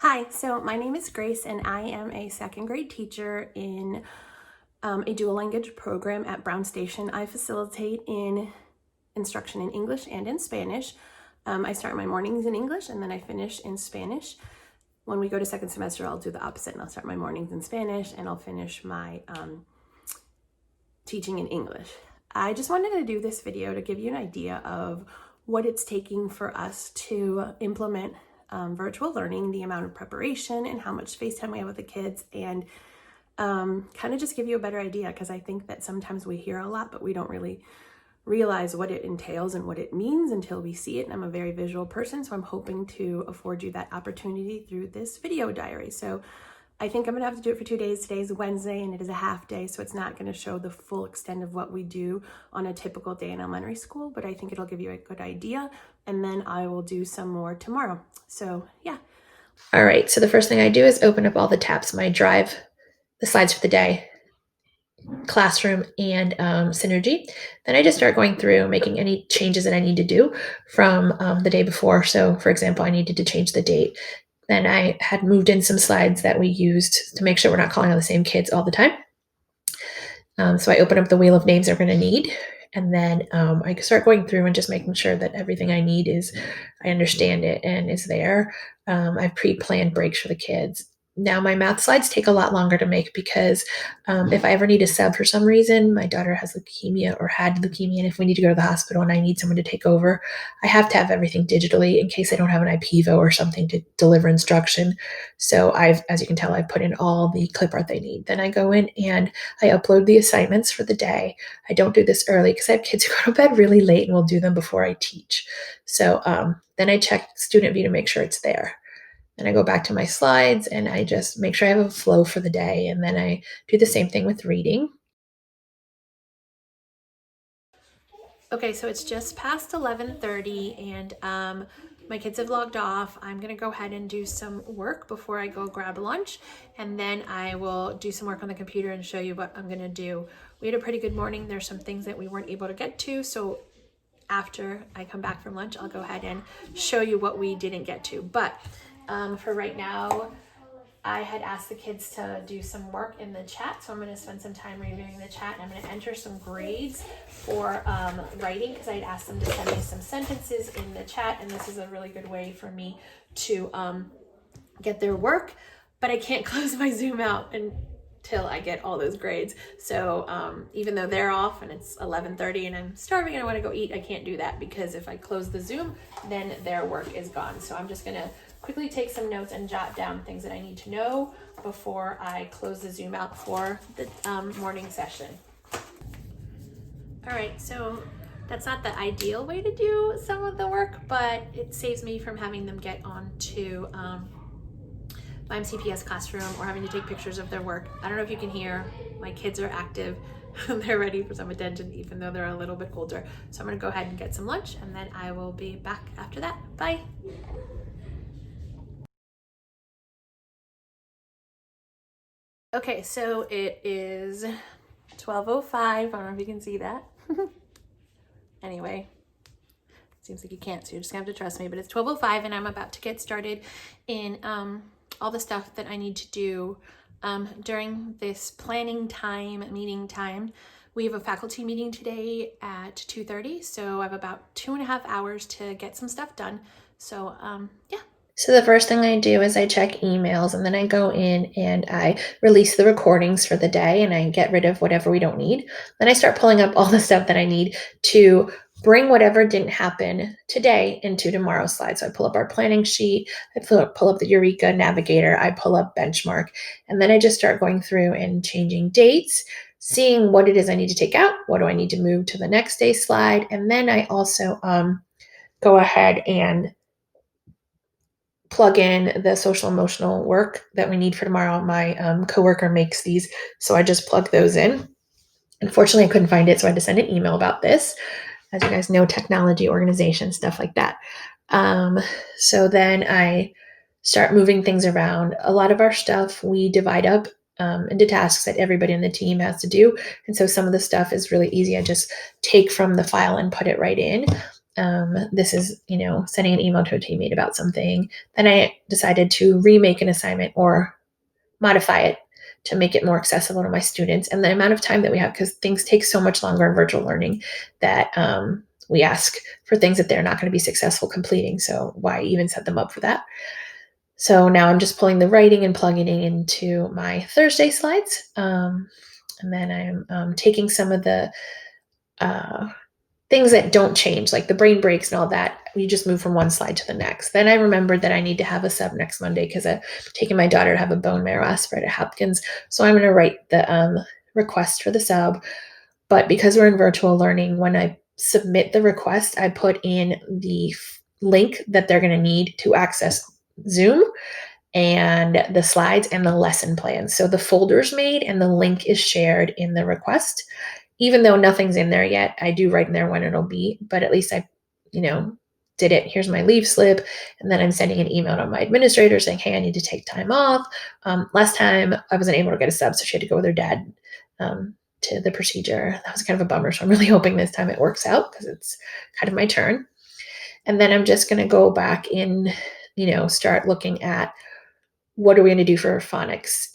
Hi, so my name is Grace and I am a second grade teacher in a dual language program at Brown Station. I facilitate in instruction in English and in Spanish. I start my mornings in English and then I finish in Spanish. When we go to second semester, I'll do the opposite and I'll start my mornings in Spanish and I'll finish my teaching in English. I just wanted to do this video to give you an idea of what it's taking for us to implement virtual learning, the amount of preparation and how much FaceTime we have with the kids, and kind of just give you a better idea, because I think that sometimes we hear a lot, but we don't really realize what it entails and what it means until we see it. And I'm a very visual person, so I'm hoping to afford you that opportunity through this video diary. So I think I'm gonna have to do it for 2 days. Today is Wednesday and it is a half day, so it's not gonna show the full extent of what we do on a typical day in elementary school, but I think it'll give you a good idea. And then I will do some more tomorrow. So yeah. All right, so the first thing I do is open up all the tabs, my Drive, the slides for the day, Classroom, and Synergy. Then I just start going through making any changes that I need to do from the day before. So for example, I needed to change the date. Then I had moved in some slides that we used to make sure we're not calling on the same kids all the time. So I open up the wheel of names they're going to need. And then I start going through and just making sure that everything I need is, I understand it and is there. I've pre-planned breaks for the kids. Now my math slides take a lot longer to make because if I ever need a sub for some reason, my daughter has leukemia or had leukemia, and if we need to go to the hospital and I need someone to take over, I have to have everything digitally in case I don't have an IPEVO or something to deliver instruction. So as you can tell, I've put in all the clip art they need. Then I go in and I upload the assignments for the day. I don't do this early because I have kids who go to bed really late and will do them before I teach. So then I check Student View to make sure it's there. Then I go back to my slides and I just make sure I have a flow for the day. And then I do the same thing with reading. Okay, so it's just past 11:30 and my kids have logged off. I'm gonna go ahead and do some work before I go grab lunch, and then I will do some work on the computer and show you what I'm gonna do. We had a pretty good morning. There's some things that we weren't able to get to, so after I come back from lunch, I'll go ahead and show you what we didn't get to. But for right now, I had asked the kids to do some work in the chat, so I'm going to spend some time reviewing the chat, and I'm going to enter some grades for writing, because I had asked them to send me some sentences in the chat, and this is a really good way for me to get their work, but I can't close my Zoom out until I get all those grades. So even though they're off and it's 11:30 and I'm starving and I want to go eat, I can't do that, because if I close the Zoom, then their work is gone. So I'm just going to quickly take some notes and jot down things that I need to know before I close the Zoom out for the morning session. All right, so that's not the ideal way to do some of the work, but it saves me from having them get onto my CPS classroom or having to take pictures of their work. I don't know if you can hear, my kids are active. They're ready for some attention, even though they're a little bit older. So I'm gonna go ahead and get some lunch, and then I will be back after that. Bye. Okay, so it is 12:05. I don't know if you can see that. Anyway, seems like you can't, so you're just gonna have to trust me, but it's 12:05 and I'm about to get started in all the stuff that I need to do during this planning time, meeting time. We have a faculty meeting today at 2:30, so I have about 2.5 hours to get some stuff done. So yeah. So the first thing I do is I check emails, and then I go in and I release the recordings for the day and I get rid of whatever we don't need. Then I start pulling up all the stuff that I need to bring whatever didn't happen today into tomorrow's slide. So I pull up our planning sheet, I pull up the Eureka Navigator, I pull up Benchmark, and then I just start going through and changing dates, seeing what it is I need to take out, what do I need to move to the next day slide, and then I also go ahead and plug in the social emotional work that we need for tomorrow. My coworker makes these, so I just plug those in. Unfortunately, I couldn't find it, so I had to send an email about this. As you guys know, technology, organization, stuff like that. So then I start moving things around. A lot of our stuff we divide up into tasks that everybody in the team has to do. And so some of the stuff is really easy. I just take from the file and put it right in. this is, sending an email to a teammate about something. Then I decided to remake an assignment or modify it to make it more accessible to my students. And the amount of time that we have, because things take so much longer in virtual learning, that we ask for things that they're not going to be successful completing. So why even set them up for that? So now I'm just pulling the writing and plugging it into my Thursday slides. And then I'm taking some of the things that don't change, like the brain breaks and all that. We just move from one slide to the next. Then I remembered that I need to have a sub next Monday because I'm taking my daughter to have a bone marrow aspirate at Hopkins. So I'm going to write the request for the sub. But because we're in virtual learning, when I submit the request, I put in the link that they're going to need to access Zoom and the slides and the lesson plan. So the folder's made and the link is shared in the request. Even though nothing's in there yet, I do write in there when it'll be, but at least I, did it. Here's my leave slip. And then I'm sending an email to my administrator saying, hey, I need to take time off. Last time I wasn't able to get a sub, so she had to go with her dad to the procedure. That was kind of a bummer. So I'm really hoping this time it works out because it's kind of my turn. And then I'm just going to go back in, start looking at what are we going to do for phonics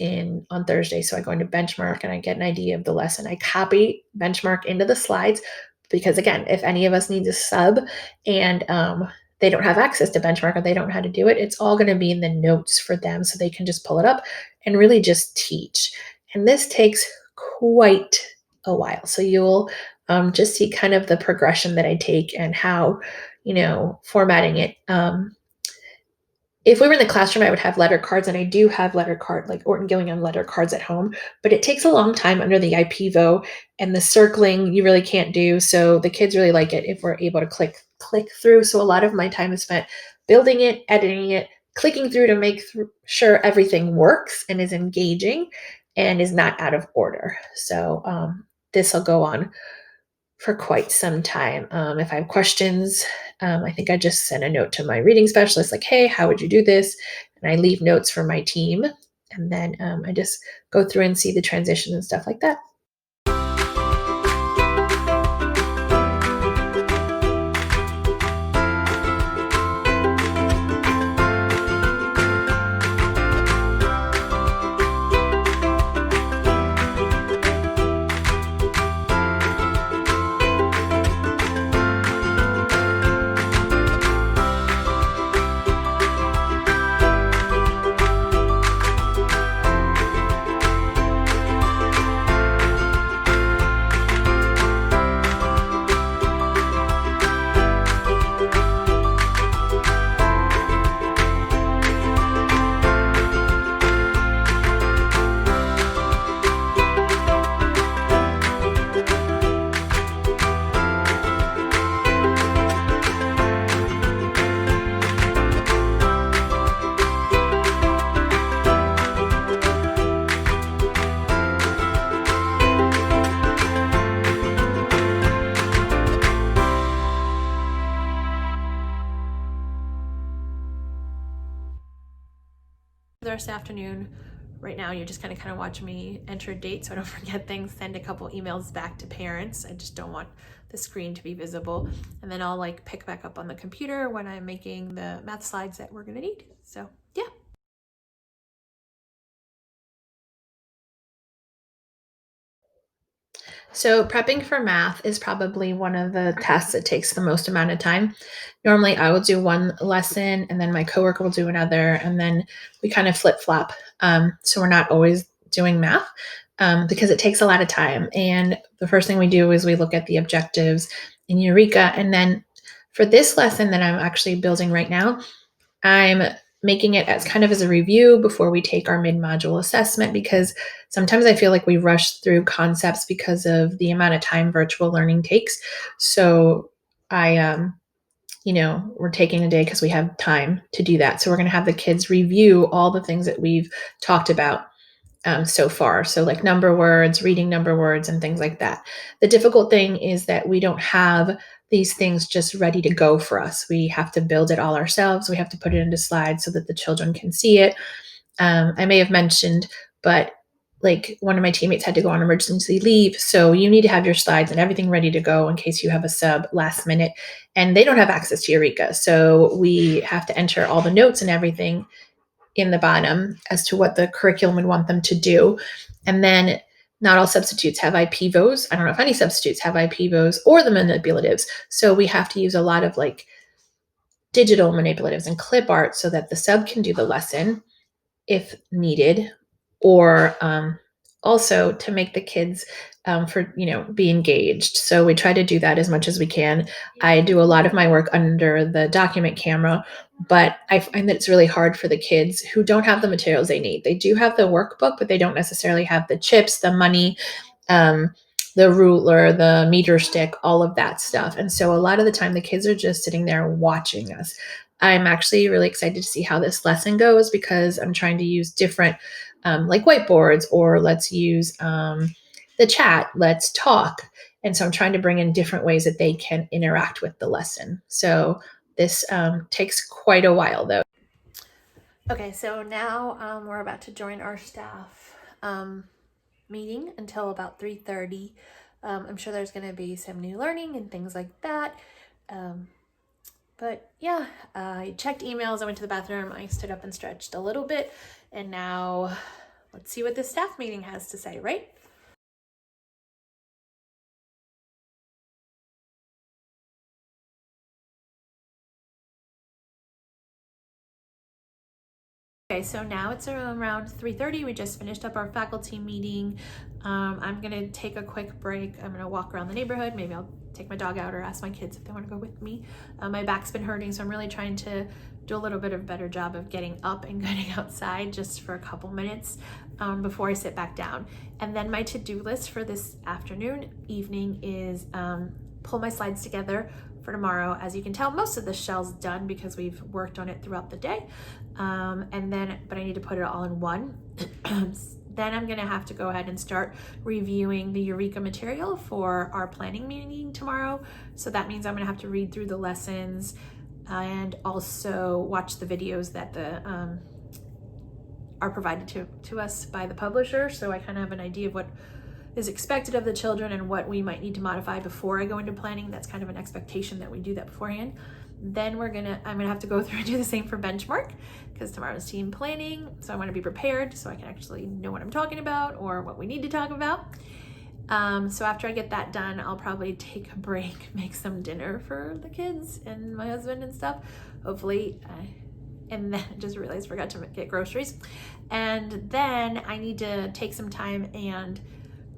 on Thursday. So I go into benchmark and I get an idea of the lesson. I copy benchmark into the slides because, again, if any of us needs a sub and they don't have access to benchmark or they don't know how to do it, it's all going to be in the notes for them so they can just pull it up and really just teach. And this takes quite a while. So you'll just see kind of the progression that I take and how, formatting it. If we were in the classroom, I would have letter cards, and I do have letter card, like Orton Gillingham letter cards at home, but it takes a long time under the IPEVO, and the circling you really can't do. So the kids really like it if we're able to click through. So a lot of my time is spent building it, editing it, clicking through to make sure everything works and is engaging and is not out of order. So this will go on for quite some time. If I have questions, I think I just send a note to my reading specialist, like, hey, how would you do this? And I leave notes for my team. And then I just go through and see the transition and stuff like that. This afternoon, right now, you're just kind of watch me enter a date so I don't forget things, send a couple emails back to parents. I just don't want the screen to be visible. And then I'll pick back up on the computer when I'm making the math slides that we're gonna need. So yeah. So prepping for math is probably one of the tasks that takes the most amount of time. Normally I will do one lesson and then my coworker will do another, and then we kind of flip flop. So we're not always doing math because it takes a lot of time. And the first thing we do is we look at the objectives in Eureka. And then for this lesson that I'm actually building right now, I'm making it as kind of as a review before we take our mid-module assessment, because sometimes I feel like we rush through concepts because of the amount of time virtual learning takes. So we're taking a day because we have time to do that. So we're going to have the kids review all the things that we've talked about so far. So like number words, reading number words, and things like that. The difficult thing is that we don't have these things just ready to go for us. We have to build it all ourselves. We have to put it into slides so that the children can see it. I may have mentioned, but like one of my teammates had to go on emergency leave. So you need to have your slides and everything ready to go in case you have a sub last minute. And they don't have access to Eureka. So we have to enter all the notes and everything in the bottom as to what the curriculum would want them to do. And then not all substitutes have IPVOs. I don't know if any substitutes have IPVOs or the manipulatives. So we have to use a lot of like digital manipulatives and clip art so that the sub can do the lesson if needed, or also to make the kids be engaged. So we try to do that as much as we can. I do a lot of my work under the document camera, but I find that it's really hard for the kids who don't have the materials they need. They do have the workbook, but they don't necessarily have the chips, the money, the ruler, the meter stick, all of that stuff. And so a lot of the time the kids are just sitting there watching us. I'm actually really excited to see how this lesson goes because I'm trying to use different like whiteboards, or let's use the chat, let's talk. And so I'm trying to bring in different ways that they can interact with the lesson. So this takes quite a while though. Okay, so now we're about to join our staff meeting until about 3:30. I'm sure there's going to be some new learning and things like that. But yeah, I checked emails, I went to the bathroom, I stood up and stretched a little bit, and now let's see what the staff meeting has to say, right? Okay, so now it's around 3:30. We just finished up our faculty meeting. I'm gonna take a quick break. I'm gonna walk around the neighborhood. Maybe I'll take my dog out or ask my kids if they want to go with me. My back's been hurting, so I'm really trying to do a little bit of a better job of getting up and getting outside just for a couple minutes before I sit back down. And then my to-do list for this evening is pull my slides together for tomorrow. As you can tell, most of the shell's done because we've worked on it throughout the day. But I need to put it all in one. Then I'm gonna have to go ahead and start reviewing the Eureka material for our planning meeting tomorrow. So that means I'm gonna have to read through the lessons and also watch the videos that are provided to us by the publisher. So I kind of have an idea of what is expected of the children and what we might need to modify before I go into planning. That's kind of an expectation that we do that beforehand. Then I'm gonna have to go through and do the same for benchmark because tomorrow's team planning. So I wanna be prepared so I can actually know what I'm talking about or what we need to talk about. So after I get that done, I'll probably take a break, make some dinner for the kids and my husband and stuff, hopefully. And then I just realized I forgot to get groceries. And then I need to take some time and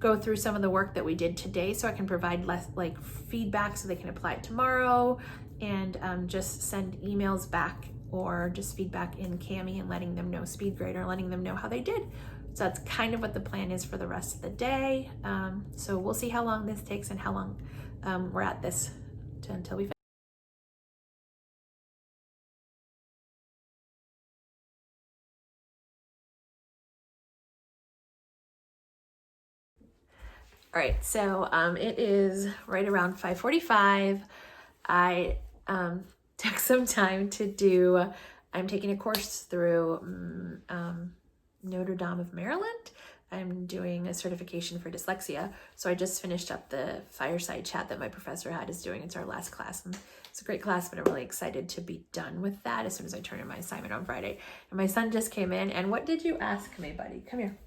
go through some of the work that we did today so I can provide less like feedback so they can apply it tomorrow, and just send emails back or just feedback in Cami and letting them know SpeedGrade or letting them know how they did. So that's kind of what the plan is for the rest of the day. So we'll see how long this takes and how long we're at this until we finish. All right, so it is right around 5:45. I took some time to do, I'm taking a course through Notre Dame of Maryland. I'm doing a certification for dyslexia. So I just finished up the fireside chat that my professor is doing. It's our last class. And it's a great class, but I'm really excited to be done with that as soon as I turn in my assignment on Friday. And my son just came in. And what did you ask me, buddy? Come here.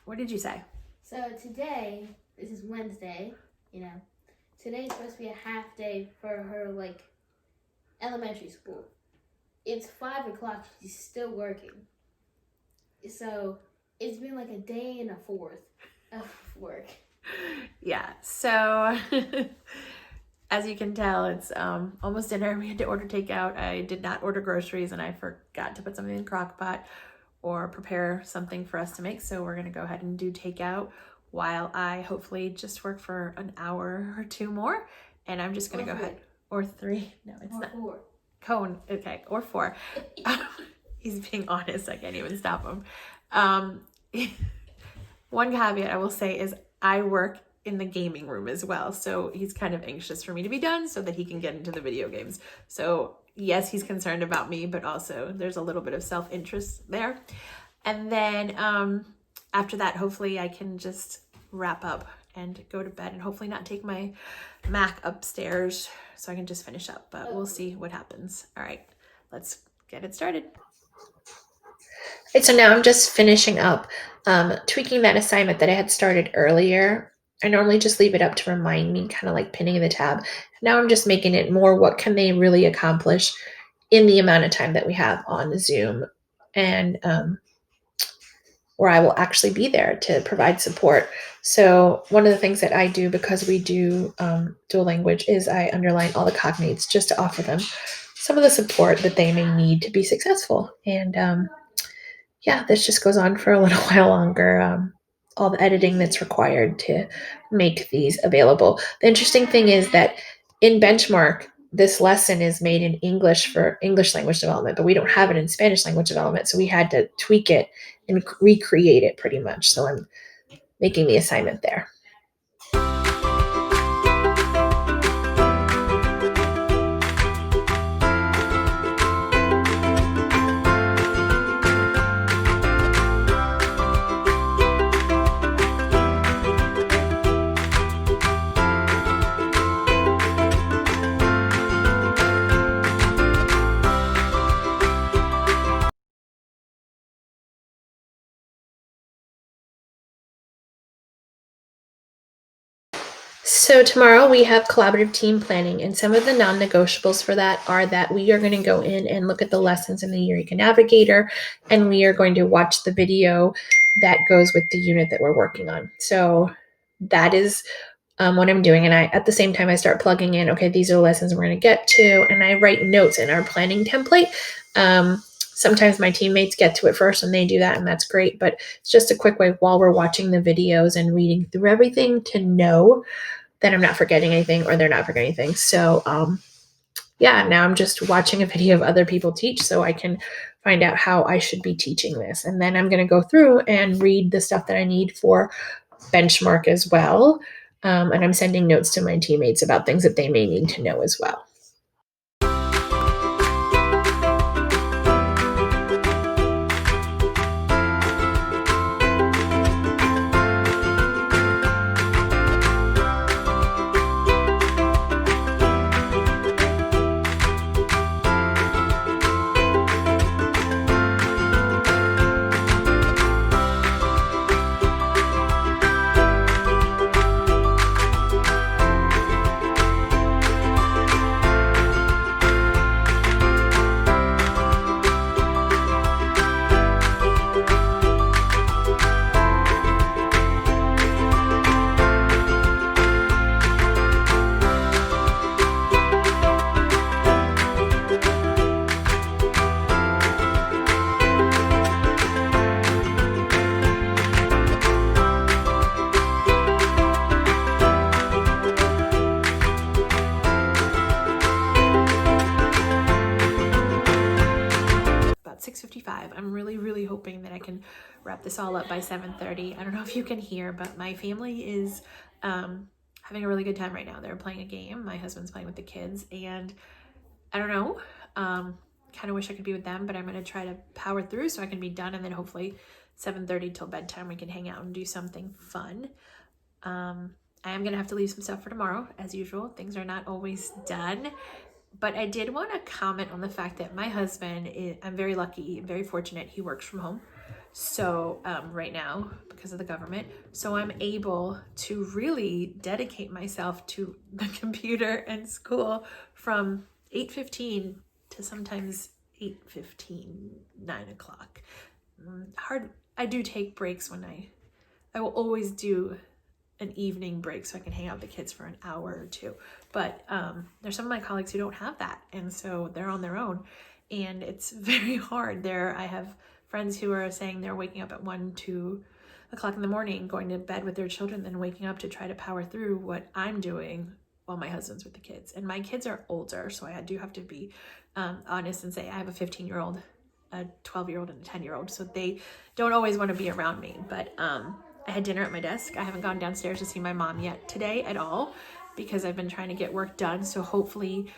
What did you say? So today, this is Wednesday, today's supposed to be a half day for her, elementary school. It's 5 o'clock, she's still working. So it's been like a day and a fourth of work. Yeah, so as you can tell, it's almost dinner. We had to order takeout. I did not order groceries and I forgot to put something in the crock pot or prepare something for us to make. So we're gonna go ahead and do takeout while I hopefully just work for an hour or two more. And I'm just gonna go ahead, or 3, no, it's or not. 4. Cone, okay, or 4. He's being honest, I can't even stop him. One caveat I will say is I work in the gaming room as well. So he's kind of anxious for me to be done so that he can get into the video games. So yes, he's concerned about me, but also there's a little bit of self-interest there. And then after that, hopefully I can just wrap up and go to bed and hopefully not take my Mac upstairs so I can just finish up, but we'll see what happens. All right, let's get it started. Right, so now I'm just finishing up tweaking that assignment that I had started earlier. I normally just leave it up to remind me, kind of like pinning the tab. Now I'm just making it more what can they really accomplish in the amount of time that we have on Zoom, and where I will actually be there to provide support. So one of the things that I do, because we do dual language, is I underline all the cognates just to offer them some of the support that they may need to be successful. And yeah, this just goes on for a little while longer. All the editing that's required to make these available. The interesting thing is that in Benchmark, this lesson is made in English for English language development, but we don't have it in Spanish language development. So we had to tweak it and recreate it pretty much. So I'm making the assignment there. So tomorrow we have collaborative team planning, and some of the non-negotiables for that are that we are going to go in and look at the lessons in the Eureka Navigator, and we are going to watch the video that goes with the unit that we're working on. So that is what I'm doing, and I at the same time I start plugging in, okay, these are the lessons we're going to get to, and I write notes in our planning template. Sometimes my teammates get to it first and they do that, and that's great, but it's just a quick way while we're watching the videos and reading through everything to know that I'm not forgetting anything or they're not forgetting anything. So yeah, now I'm just watching a video of other people teach so I can find out how I should be teaching this. And then I'm going to go through and read the stuff that I need for Benchmark as well. And I'm sending notes to my teammates about things that they may need to know as well. About 6:55. I'm really hoping that I can wrap this all up by 7:30. I don't know if you can hear, but my family is having a really good time right now. They're playing a game. My husband's playing with the kids, and I don't know, kind of wish I could be with them, but I'm going to try to power through so I can be done, and then hopefully 7:30 till bedtime we can hang out and do something fun. I am going to have to leave some stuff for tomorrow, as usual. Things are not always done. But I did want to comment on the fact that my husband, I'm very lucky, very fortunate, he works from home. So right now, because of the government, so I'm able to really dedicate myself to the computer and school from 8:15 to sometimes 8:15, 9 o'clock. Hard. I do take breaks when I will always do an evening break so I can hang out with the kids for an hour or two. But there's some of my colleagues who don't have that, and so they're on their own, and it's very hard. I have friends who are saying they're waking up at 1, 2 o'clock in the morning, going to bed with their children, then waking up to try to power through what I'm doing while my husband's with the kids. And my kids are older, so I do have to be honest and say I have a 15-year-old, a 12-year-old, and a 10-year-old, so they don't always want to be around me. But I had dinner at my desk. I haven't gone downstairs to see my mom yet today at all because I've been trying to get work done. So hopefully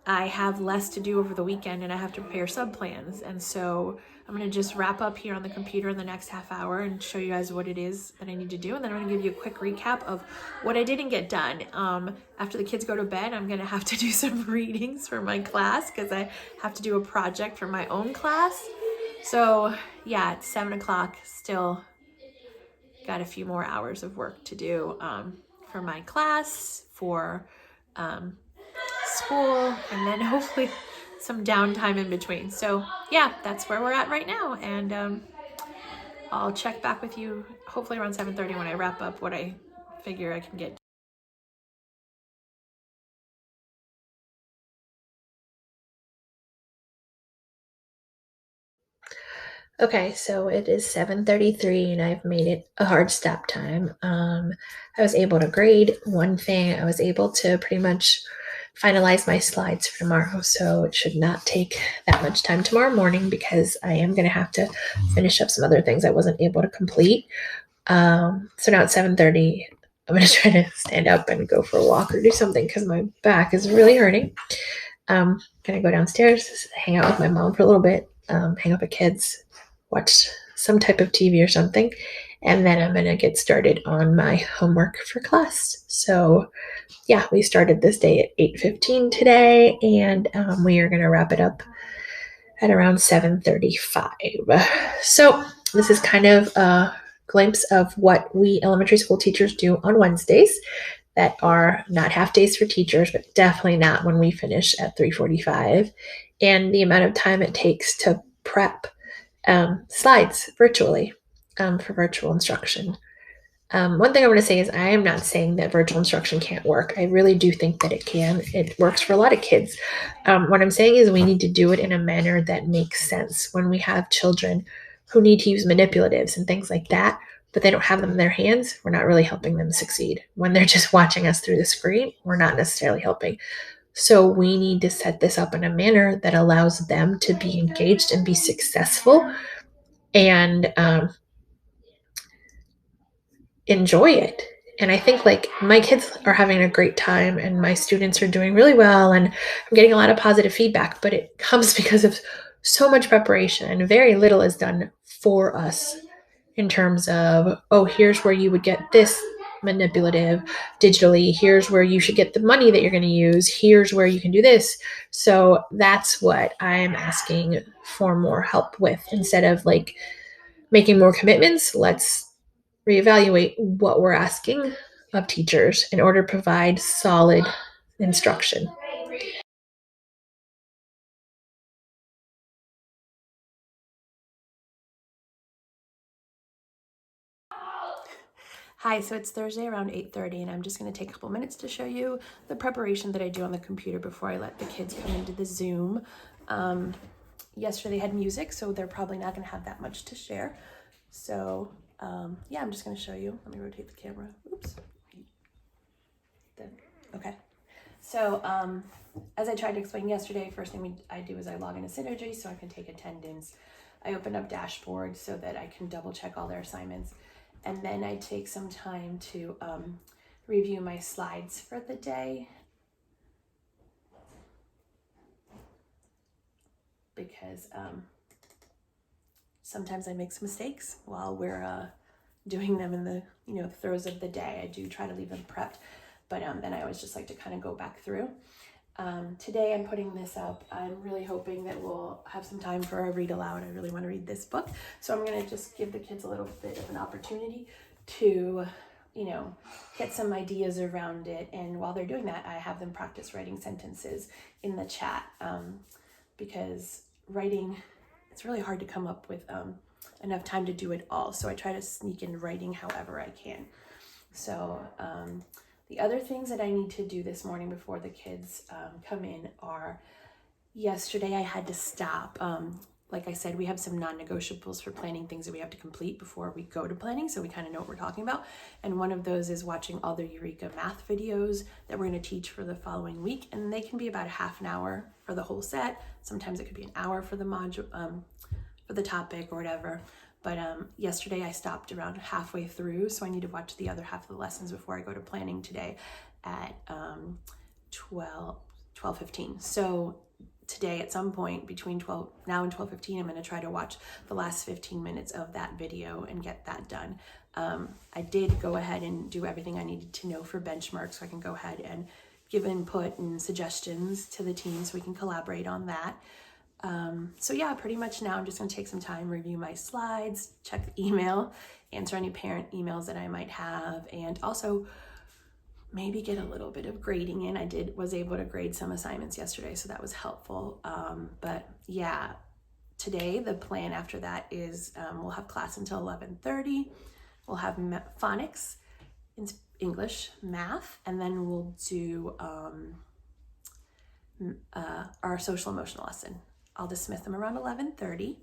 I have less to do over the weekend and I have to prepare sub plans. And so I'm going to just wrap up here on the computer in the next half hour and show you guys what it is that I need to do. And then I'm going to give you a quick recap of what I didn't get done. After the kids go to bed, I'm going to have to do some readings for my class because I have to do a project for my own class. So yeah, it's 7 o'clock, still got a few more hours of work to do for my class, for school, and then hopefully some downtime in between. So yeah, that's where we're at right now, and I'll check back with you hopefully around 7:30 when I wrap up what I figure I can get. Okay, so it is 7:33 and I've made it a hard stop time. I was able to grade one thing. I was able to pretty much finalize my slides for tomorrow, so it should not take that much time tomorrow morning because I am going to have to finish up some other things I wasn't able to complete. So now at 7:30, I'm going to try to stand up and go for a walk or do something because my back is really hurting. I'm going to go downstairs, hang out with my mom for a little bit, hang out with kids, watch some type of TV or something, and then I'm going to get started on my homework for class. So yeah, we started this day at 8:15 today, and we are going to wrap it up at around 7:35. So this is kind of a glimpse of what we elementary school teachers do on Wednesdays that are not half days for teachers, but definitely not when we finish at 3:45, and the amount of time it takes to prep slides virtually for virtual instruction. One thing I want to say is I am not saying that virtual instruction can't work. I really do think that it can. It works for a lot of kids. What I'm saying is we need to do it in a manner that makes sense. When we have children who need to use manipulatives and things like that, but they don't have them in their hands, we're not really helping them succeed. When they're just watching us through the screen, we're not necessarily helping. So we need to set this up in a manner that allows them to be engaged and be successful and enjoy it. And I think like my kids are having a great time and my students are doing really well and I'm getting a lot of positive feedback, but it comes because of so much preparation and very little is done for us in terms of, oh, here's where you would get this manipulative digitally. Here's where you should get the money that you're going to use. Here's where you can do this. So that's what I'm asking for more help with. Instead of like making more commitments, let's reevaluate what we're asking of teachers in order to provide solid instruction. Hi, so it's Thursday around 8:30 and I'm just going to take a couple minutes to show you the preparation that I do on the computer before I let the kids come into the Zoom. Yesterday they had music, so they're probably not going to have that much to share. So yeah, I'm just going to show you. Let me rotate the camera. Oops. There. Okay. So as I tried to explain yesterday, first thing I do is I log into Synergy so I can take attendance. I open up Dashboard so that I can double check all their assignments. And then I take some time to review my slides for the day. Because sometimes I make some mistakes while we're doing them in the throes of the day. I do try to leave them prepped, but then I always just like to kind of go back through. Today I'm putting this up. I'm really hoping that we'll have some time for a read aloud. I really want to read this book. So I'm going to just give the kids a little bit of an opportunity to, get some ideas around it. And while they're doing that, I have them practice writing sentences in the chat because writing, it's really hard to come up with enough time to do it all. So I try to sneak in writing however I can. So the other things that I need to do this morning before the kids come in are, yesterday I had to stop. Like I said, we have some non-negotiables for planning, things that we have to complete before we go to planning, so we kind of know what we're talking about. And one of those is watching all the Eureka math videos that we're going to teach for the following week. And they can be about a half an hour for the whole set. Sometimes it could be an hour for the module, for the topic or whatever. But yesterday I stopped around halfway through, so I need to watch the other half of the lessons before I go to planning today at 12 12:15. So today at some point between now and 12:15, I'm going to try to watch the last 15 minutes of that video and get that done. I did go ahead and do everything I needed to know for benchmarks, so I can go ahead and give input and suggestions to the team so we can collaborate on that. So yeah, pretty much now I'm just going to take some time, review my slides, check the email, answer any parent emails that I might have, and also maybe get a little bit of grading in. I was able to grade some assignments yesterday, so that was helpful. But yeah, today the plan after that is we'll have class until 11:30. We'll have phonics, English, math, and then we'll do our social emotional lesson. I'll dismiss them around 11:30,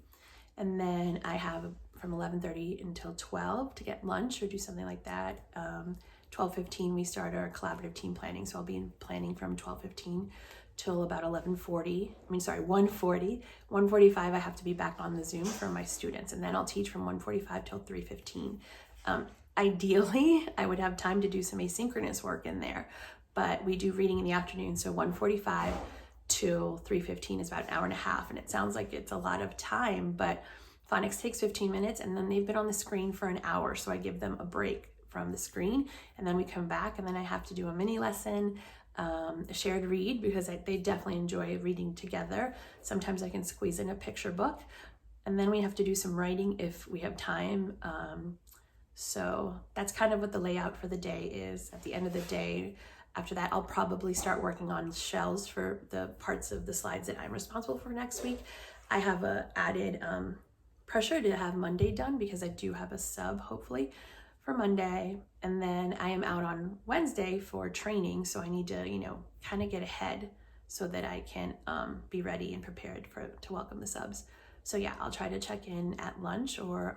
and then I have from 11:30 until 12 to get lunch or do something like that. 12:15 we start our collaborative team planning, so I'll be in planning from 12:15 till about 1:40. 1:45 I have to be back on the Zoom for my students, and then I'll teach from 1:45 till 3:15. Ideally, I would have time to do some asynchronous work in there, but we do reading in the afternoon, so 1:45 till 3:15 is about an hour and a half, and it sounds like it's a lot of time, but phonics takes 15 minutes, and then they've been on the screen for an hour, so I give them a break from the screen, and then we come back, and then I have to do a mini lesson, a shared read, because they definitely enjoy reading together. Sometimes I can squeeze in a picture book, and then we have to do some writing if we have time. So that's kind of what the layout for the day is. At the end of the day, after that, I'll probably start working on shells for the parts of the slides that I'm responsible for next week. I have a added pressure to have Monday done because I do have a sub, hopefully, for Monday. And then I am out on Wednesday for training, so I need to, kind of get ahead so that I can be ready and prepared to welcome the subs. So yeah, I'll try to check in at lunch or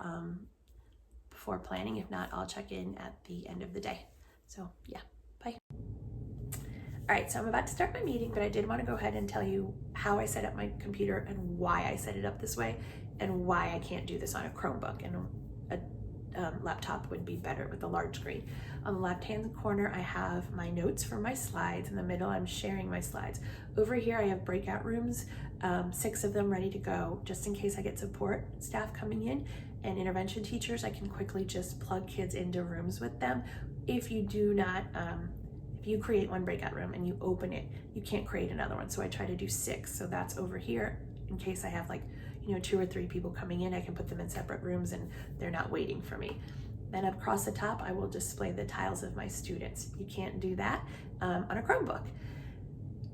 before planning. If not, I'll check in at the end of the day. So yeah, bye. All right, so I'm about to start my meeting, but I did want to go ahead and tell you how I set up my computer and why I set it up this way and why I can't do this on a Chromebook, and a laptop would be better with a large screen. On the left-hand corner, I have my notes for my slides. In the middle, I'm sharing my slides. Over here, I have breakout rooms, 6 of them ready to go, just in case I get support staff coming in and intervention teachers. I can quickly just plug kids into rooms with them. If you do not, if you create one breakout room and you open it, you can't create another one. So I try to do 6. So that's over here in case I have 2 or 3 people coming in. I can put them in separate rooms and they're not waiting for me. Then across the top, I will display the tiles of my students. You can't do that on a Chromebook.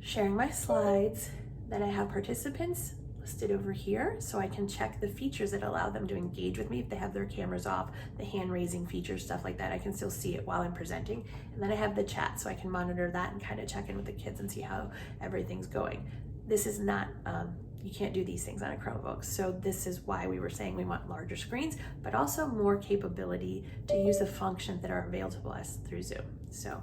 Sharing my slides, then I have participants listed over here, so I can check the features that allow them to engage with me. If they have their cameras off, the hand raising features, stuff like that, I can still see it while I'm presenting. And then I have the chat, so I can monitor that and kind of check in with the kids and see how everything's going. This is not, you can't do these things on a Chromebook. So this is why we were saying we want larger screens, but also more capability to use the functions that are available to us through Zoom. So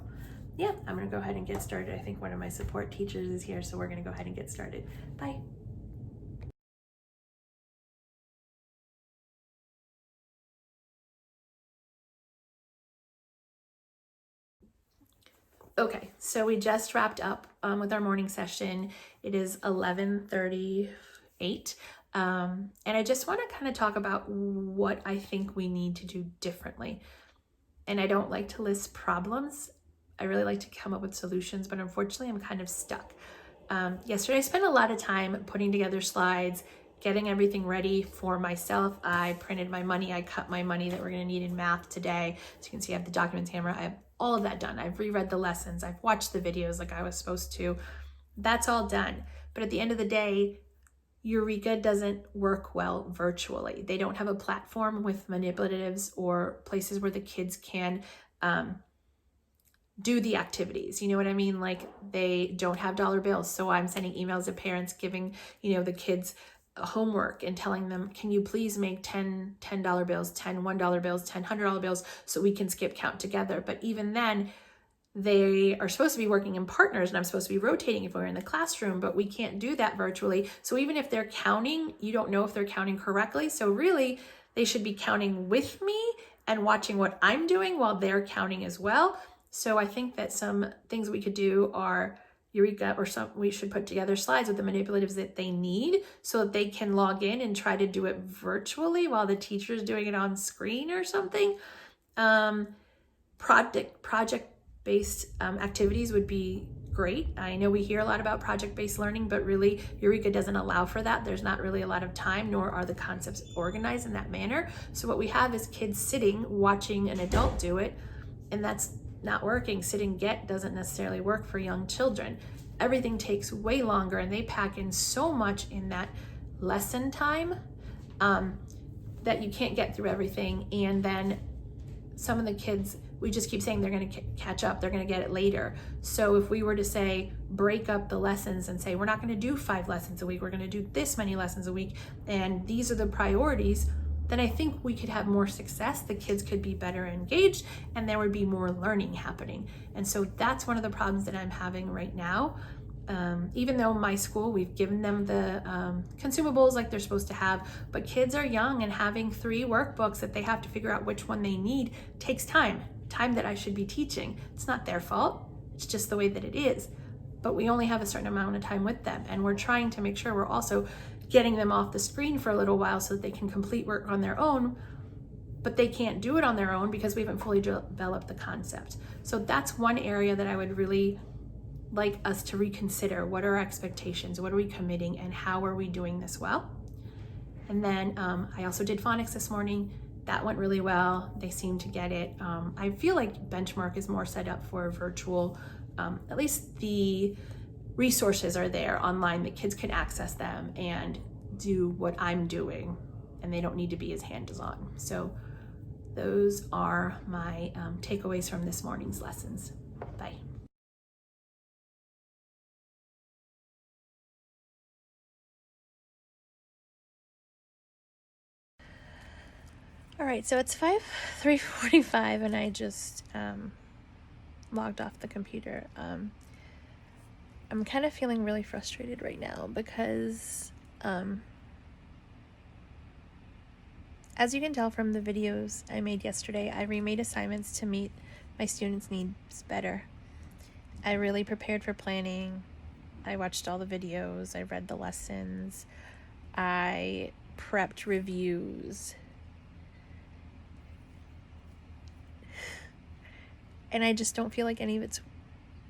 yeah, I'm gonna go ahead and get started. I think one of my support teachers is here, so we're gonna go ahead and get started. Bye. Okay, so we just wrapped up with our morning session. It is 11:38, and I just want to kind of talk about what I think we need to do differently. And I don't like to list problems. I really like to come up with solutions, but unfortunately I'm kind of stuck. Yesterday I spent a lot of time putting together slides, getting everything ready for myself. I printed my money, I cut my money that we're gonna need in math today. So you can see I have the documents camera, I have all of that done. I've reread the lessons, I've watched the videos like I was supposed to. That's all done. But at the end of the day, Eureka doesn't work well virtually. They don't have a platform with manipulatives or places where the kids can do the activities. You know what I mean? Like they don't have dollar bills. So I'm sending emails to parents giving, the kids homework and telling them, can you please make 10 $10 bills, 10 $1 bills, 10 $100 bills so we can skip count together. But even then, they are supposed to be working in partners and I'm supposed to be rotating if we're in the classroom, but we can't do that virtually. So even if they're counting, you don't know if they're counting correctly. So really, they should be counting with me and watching what I'm doing while they're counting as well. So I think that some things we could do are, Eureka we should put together slides with the manipulatives that they need so that they can log in and try to do it virtually while the teacher's doing it on screen or something. Project-based activities would be great. I know we hear a lot about project-based learning, but really Eureka doesn't allow for that. There's not really a lot of time, nor are the concepts organized in that manner. So what we have is kids sitting, watching an adult do it, and that's not working. Sit and get doesn't necessarily work for young children. Everything takes way longer, and they pack in so much in that lesson time that you can't get through everything. And then some of the kids, we just keep saying they're going to catch up, they're going to get it later. So if we were to say, break up the lessons and say, we're not going to do 5 lessons a week, we're going to do this many lessons a week, and these are the priorities, then I think we could have more success. The kids could be better engaged, and there would be more learning happening. And so that's one of the problems that I'm having right now. Even though my school, we've given them the consumables like they're supposed to have, but kids are young, and having 3 workbooks that they have to figure out which one they need takes time that I should be teaching. It's not their fault, it's just the way that it is. But we only have a certain amount of time with them, and we're trying to make sure we're also getting them off the screen for a little while so that they can complete work on their own, but they can't do it on their own because we haven't fully developed the concept. So that's one area that I would really like us to reconsider. What are our expectations? What are we committing? And how are we doing this well? And then I also did phonics this morning. That went really well. They seem to get it. I feel like Benchmark is more set up for virtual. At least the resources are there online. The kids can access them and do what I'm doing, and they don't need to be as hands-on. So those are my takeaways from this morning's lessons. Bye. All right, so it's 3:45 and I just logged off the computer. I'm kind of feeling really frustrated right now because as you can tell from the videos I made yesterday, I remade assignments to meet my students' needs better. I really prepared for planning. I watched all the videos, I read the lessons, I prepped reviews. And I just don't feel like any of it's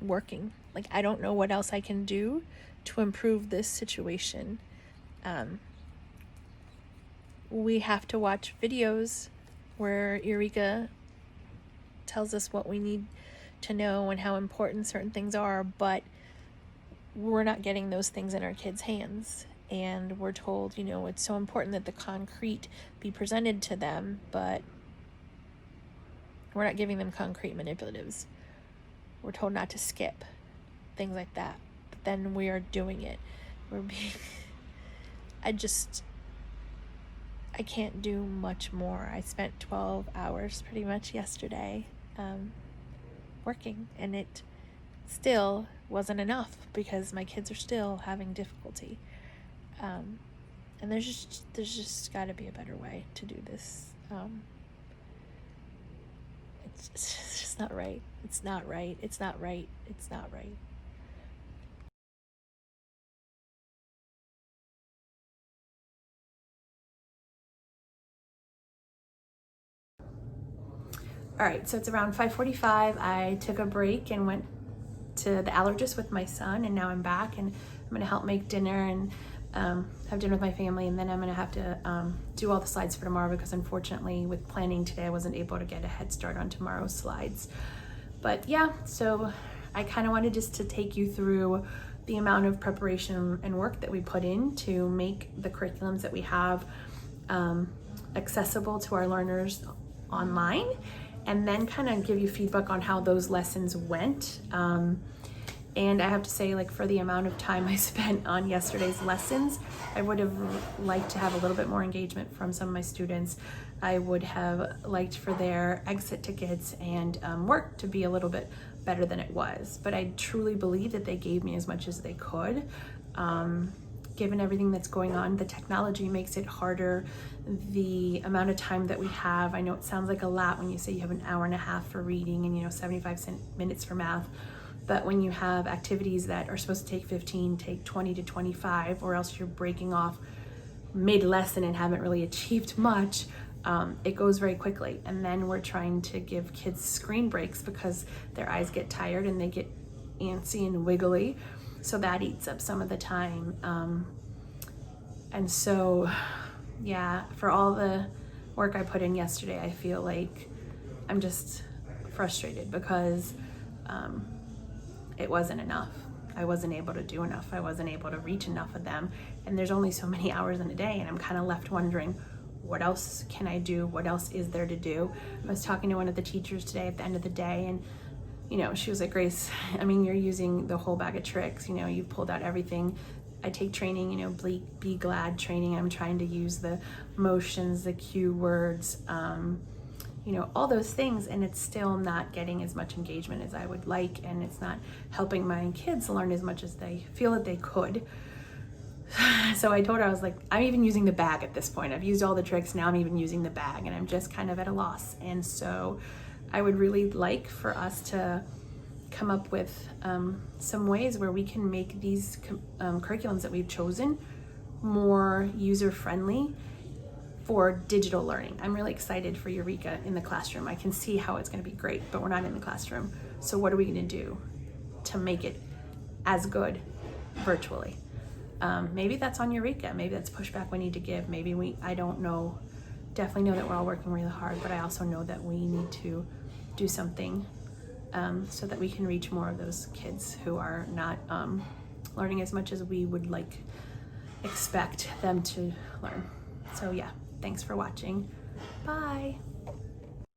working. Like, I don't know what else I can do to improve this situation. We have to watch videos where Eureka tells us what we need to know and how important certain things are, but we're not getting those things in our kids' hands. And we're told, it's so important that the concrete be presented to them, but we're not giving them concrete manipulatives. We're told not to skip, things like that. But then we are doing it. I can't do much more. I spent 12 hours pretty much yesterday working, and it still wasn't enough because my kids are still having difficulty. And there's just got to be a better way to do this. It's just not right. It's not right. It's not right. It's not right. All right, so it's around 5:45. I took a break and went to the allergist with my son, and now I'm back, and I'm gonna help make dinner and have dinner with my family, and then I'm gonna have to do all the slides for tomorrow because unfortunately with planning today I wasn't able to get a head start on tomorrow's slides. But yeah, so I kind of wanted just to take you through the amount of preparation and work that we put in to make the curriculums that we have accessible to our learners online, and then kind of give you feedback on how those lessons went. And I have to say, like, for the amount of time I spent on yesterday's lessons, I would have liked to have a little bit more engagement from some of my students. I would have liked for their exit tickets and work to be a little bit better than it was. But I truly believe that they gave me as much as they could. Given everything that's going on, the technology makes it harder. The amount of time that we have, I know it sounds like a lot when you say you have an hour and a half for reading and 75 minutes for math. But when you have activities that are supposed to take 15, take 20 to 25, or else you're breaking off mid-lesson and haven't really achieved much, it goes very quickly. And then we're trying to give kids screen breaks because their eyes get tired and they get antsy and wiggly. So that eats up some of the time. And so, yeah, for all the work I put in yesterday, I feel like I'm just frustrated because it wasn't enough. I wasn't able to do enough. I wasn't able to reach enough of them. And there's only so many hours in a day, and I'm kind of left wondering, what else can I do? What else is there to do? I was talking to one of the teachers today at the end of the day, and you know, she was like, Grace, I mean, you're using the whole bag of tricks. You know, you've pulled out everything. I take training, you know, be glad training. I'm trying to use the motions, the cue words, you know, all those things, and it's still not getting as much engagement as I would like, and it's not helping my kids learn as much as they feel that they could. So I told her, I was like, I'm even using the bag at this point. I've used all the tricks, now I'm even using the bag, and I'm just kind of at a loss. And so I would really like for us to come up with some ways where we can make these curriculums that we've chosen more user-friendly for digital learning. I'm really excited for Eureka in the classroom. I can see how it's going to be great, but we're not in the classroom. So what are we going to do to make it as good virtually? Maybe that's on Eureka. Maybe that's pushback we need to give. Maybe I don't know. Definitely know that we're all working really hard, but I also know that we need to do something so that we can reach more of those kids who are not learning as much as we would expect them to learn. So yeah, thanks for watching. Bye.